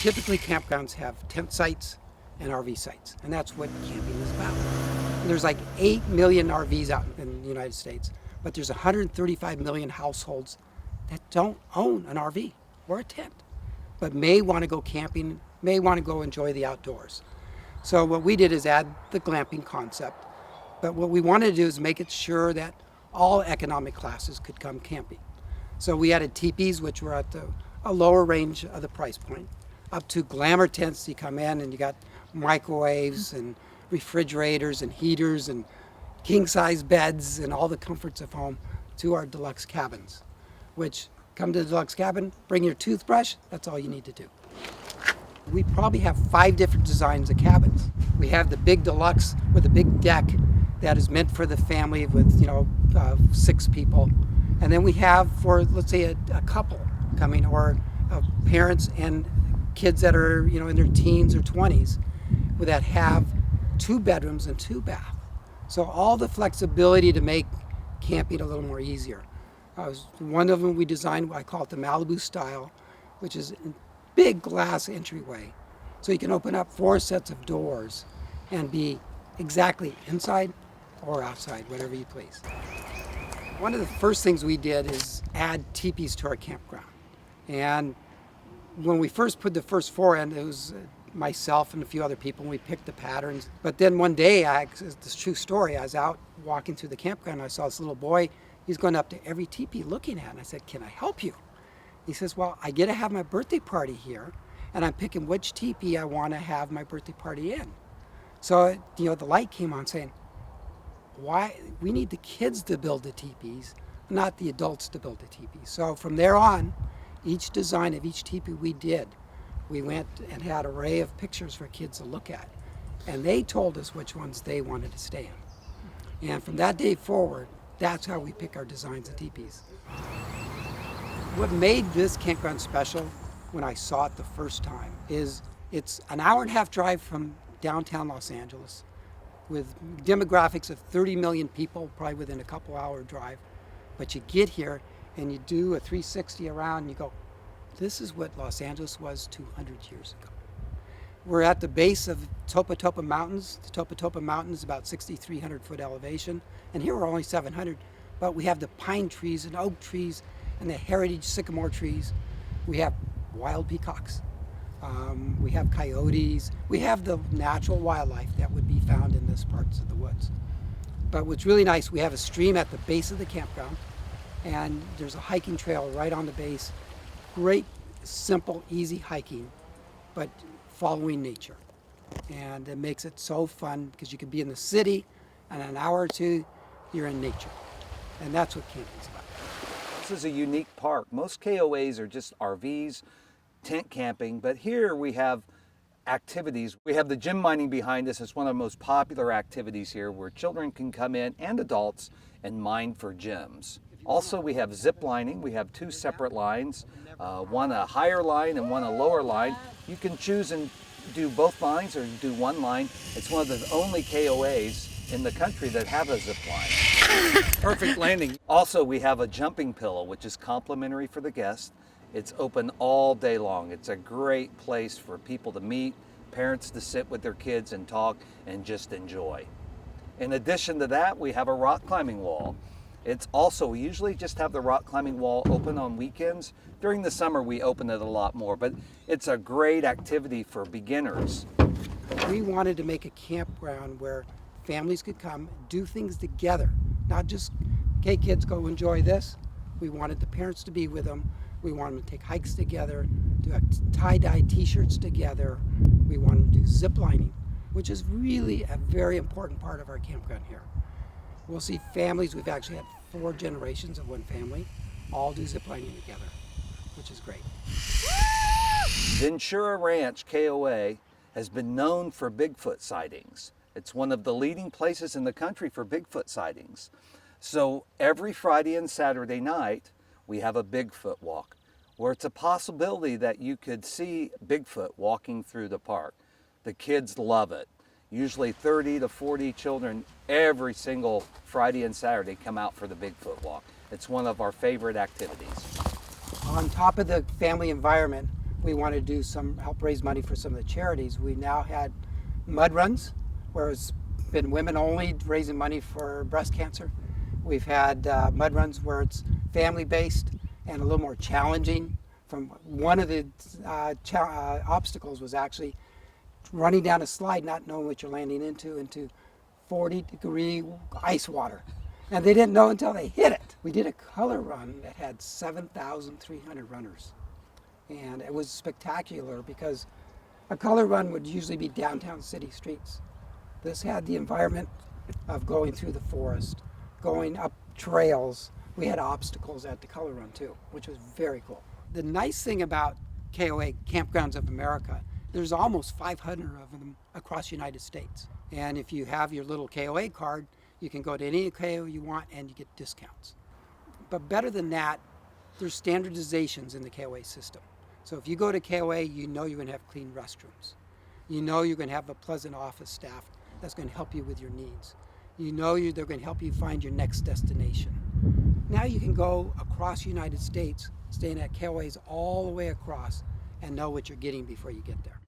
Typically, campgrounds have tent sites and RV sites, and that's what camping is about. There's like 8 million RVs out in the United States, but there's 135 million households that don't own an RV or a tent, but may want to go camping, may want to go enjoy the outdoors. So what we did is add the glamping concept, but what we wanted to do is make it sure that all economic classes could come camping. So we added teepees, which were at a lower range of the price point, up to glamour tents. You come in and you got microwaves and refrigerators and heaters and king-size beds and all the comforts of home, to our deluxe cabins, which come to the deluxe cabin, bring your toothbrush, that's all you need to do. We probably have 5 different designs of cabins. We have the big deluxe with a big deck that is meant for the family with 6 people. And then we have for, let's say, a couple coming, or parents and kids that are in their teens or 20s that have 2 bedrooms and 2 baths. So all the flexibility to make camping a little more easier. One of them we designed, I call it the Malibu style, which is a big glass entryway. So you can open up 4 sets of doors and be exactly inside or outside, whatever you please. One of the first things we did is add teepees to our campground. And when we first put the first 4 in, it was myself and a few other people, and we picked the patterns. But then one day, it's a true story, I was out walking through the campground, and I saw this little boy. He's going up to every teepee looking at it, and I said, "Can I help you?" He says, "Well, I get to have my birthday party here, and I'm picking which teepee I want to have my birthday party in." So, the light came on saying, why we need the kids to build the teepees, not the adults to build the teepees. So from there on, each design of each teepee we did, we went and had an array of pictures for kids to look at. And they told us which ones they wanted to stay in. And from that day forward, that's how we pick our designs of teepees. What made this campground special when I saw it the first time is it's an hour-and-a-half drive from downtown Los Angeles, with demographics of 30 million people, probably within a couple-hour drive. But you get here and you do a 360 around and you go, this is what Los Angeles was 200 years ago. We're at the base of Topa Topa Mountains. The Topa Topa Mountains is about 6,300 foot elevation, and here we're only 700, but we have the pine trees and oak trees and the heritage sycamore trees. We have wild peacocks. We have coyotes. We have the natural wildlife that would be found in this parts of the woods. But what's really nice, we have a stream at the base of the campground, and there's a hiking trail right on the base. Great, simple, easy hiking, but following nature. And it makes it so fun because you can be in the city, and in an hour or 2, you're in nature. And that's what camping's about. This is a unique park. Most KOAs are just RVs, tent camping, but here we have activities. We have the gem mining behind us. It's one of the most popular activities here, where children can come in, and adults, and mine for gems. Also, we have zip lining. We have 2 separate lines, one a higher line and one a lower line. You can choose and do both lines or do one line. It's one of the only KOAs in the country that have a zip line. Perfect landing. Also, we have a jumping pillow, which is complimentary for the guests. It's open all day long. It's a great place for people to meet, parents to sit with their kids and talk and just enjoy. In addition to that, we have a rock climbing wall. It's also, we usually just have the rock climbing wall open on weekends. During the summer, we open it a lot more, but it's a great activity for beginners. We wanted to make a campground where families could come, do things together, not just, okay, kids, go enjoy this. We wanted the parents to be with them. We wanted them to take hikes together, do tie-dye t-shirts together. We wanted to do zip lining, which is really a very important part of our campground here. We'll see families, we've actually had 4 generations of one family, all do zip lining together, which is great. Ventura Ranch KOA has been known for Bigfoot sightings. It's one of the leading places in the country for Bigfoot sightings. So every Friday and Saturday night, we have a Bigfoot walk, where it's a possibility that you could see Bigfoot walking through the park. The kids love it. Usually 30 to 40 children every single Friday and Saturday come out for the Bigfoot walk. It's one of our favorite activities. On top of the family environment, we wanted to do help raise money for some of the charities. We now had mud runs, where it's been women only raising money for breast cancer. We've had mud runs where it's family-based and a little more challenging. From one of the obstacles was actually running down a slide, not knowing what you're landing into 40-degree ice water. And they didn't know until they hit it. We did a color run that had 7,300 runners. And it was spectacular because a color run would usually be downtown city streets. This had the environment of going through the forest, going up trails. We had obstacles at the color run too, which was very cool. The nice thing about KOA, Campgrounds of America, there's almost 500 of them across the United States. And if you have your little KOA card, you can go to any KOA you want and you get discounts. But better than that, there's standardizations in the KOA system. So if you go to KOA, you know you're going to have clean restrooms. You know you're going to have a pleasant office staff that's going to help you with your needs. You know they're going to help you find your next destination. Now you can go across the United States, staying at KOAs all the way across, and know what you're getting before you get there.